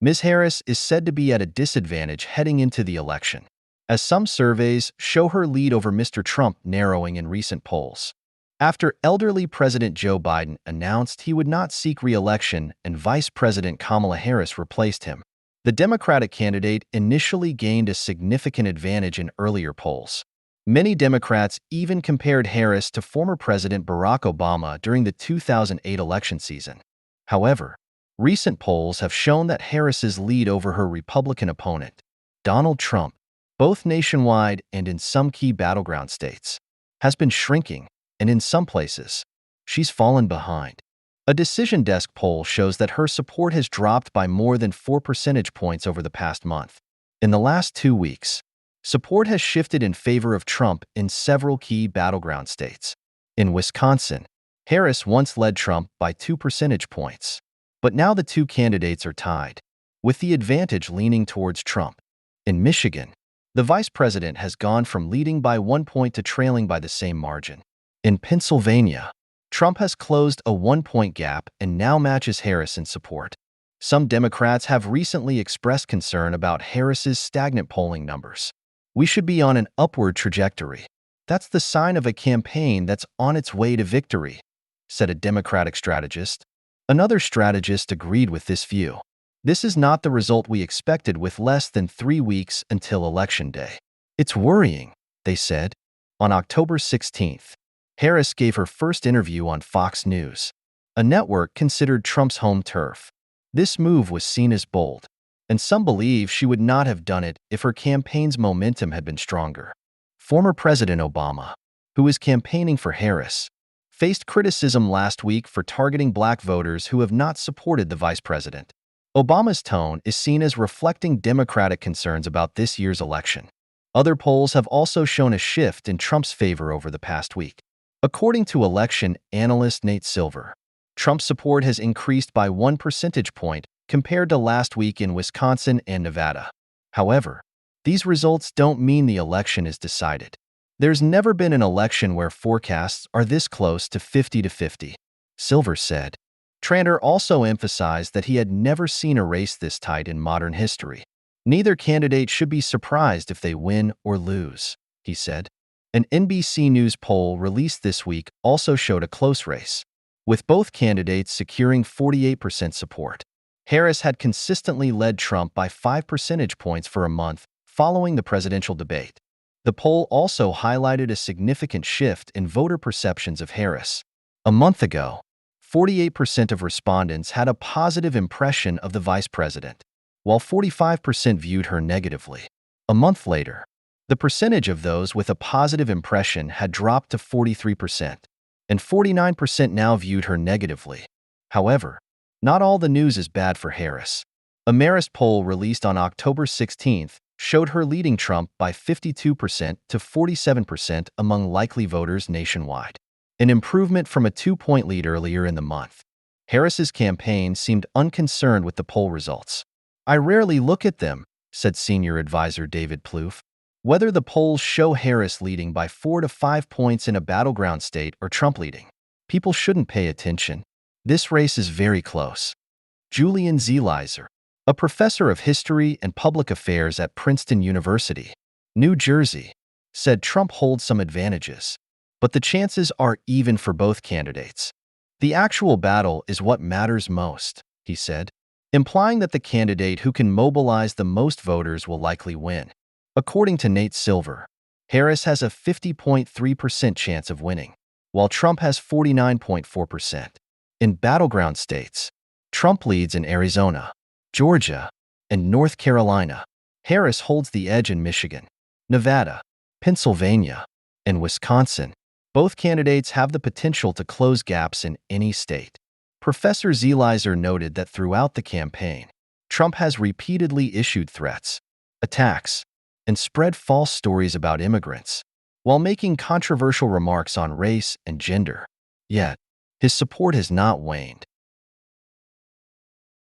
Ms. Harris is said to be at a disadvantage heading into the election, as some surveys show her lead over Mr. Trump narrowing in recent polls. After elderly President Joe Biden announced he would not seek re-election and Vice President Kamala Harris replaced him, the Democratic candidate initially gained a significant advantage in earlier polls. Many Democrats even compared Harris to former President Barack Obama during the 2008 election season. However, recent polls have shown that Harris's lead over her Republican opponent, Donald Trump, both nationwide and in some key battleground states, has been shrinking, and in some places, she's fallen behind. A Decision Desk poll shows that her support has dropped by more than 4 percentage points over the past month. In the last 2 weeks, support has shifted in favor of Trump in several key battleground states. In Wisconsin, Harris once led Trump by 2 percentage points, but now the two candidates are tied, with the advantage leaning towards Trump. In Michigan, the vice president has gone from leading by 1 point to trailing by the same margin. In Pennsylvania, Trump has closed a 1-point gap and now matches Harris in support. Some Democrats have recently expressed concern about Harris's stagnant polling numbers. "We should be on an upward trajectory. That's the sign of a campaign that's on its way to victory," said a Democratic strategist. Another strategist agreed with this view. "This is not the result we expected with less than 3 weeks until Election Day." "It's worrying," they said. On October 16th, Harris gave her first interview on Fox News, a network considered Trump's home turf. This move was seen as bold, and some believe she would not have done it if her campaign's momentum had been stronger. Former President Obama, who is campaigning for Harris, faced criticism last week for targeting black voters who have not supported the vice president. Obama's tone is seen as reflecting Democratic concerns about this year's election. Other polls have also shown a shift in Trump's favor over the past week. According to election analyst Nate Silver, Trump's support has increased by 1 percentage point compared to last week in Wisconsin and Nevada. However, these results don't mean the election is decided. There's never been an election where forecasts are this close to 50-50, Silver said. Tranter also emphasized that he had never seen a race this tight in modern history. "Neither candidate should be surprised if they win or lose," he said. An NBC News poll released this week also showed a close race, with both candidates securing 48% support. Harris had consistently led Trump by 5 percentage points for a month following the presidential debate. The poll also highlighted a significant shift in voter perceptions of Harris. A month ago, 48% of respondents had a positive impression of the vice president, while 45% viewed her negatively. A month later, the percentage of those with a positive impression had dropped to 43%, and 49% now viewed her negatively. However, not all the news is bad for Harris. A Marist poll released on October 16th showed her leading Trump by 52% to 47% among likely voters nationwide, an improvement from a 2-point lead earlier in the month. Harris's campaign seemed unconcerned with the poll results. "I rarely look at them," said senior advisor David Plouffe. "Whether the polls show Harris leading by 4 to 5 points in a battleground state or Trump leading, people shouldn't pay attention. This race is very close." Julian Zelizer, a professor of history and public affairs at Princeton University, New Jersey, said Trump holds some advantages, but the chances are even for both candidates. "The actual battle is what matters most," he said, implying that the candidate who can mobilize the most voters will likely win. According to Nate Silver, Harris has a 50.3% chance of winning, while Trump has 49.4%. In battleground states, Trump leads in Arizona, Georgia, and North Carolina. Harris holds the edge in Michigan, Nevada, Pennsylvania, and Wisconsin. Both candidates have the potential to close gaps in any state. Professor Zelizer noted that throughout the campaign, Trump has repeatedly issued threats, attacks, and spread false stories about immigrants, while making controversial remarks on race and gender. Yet, his support has not waned.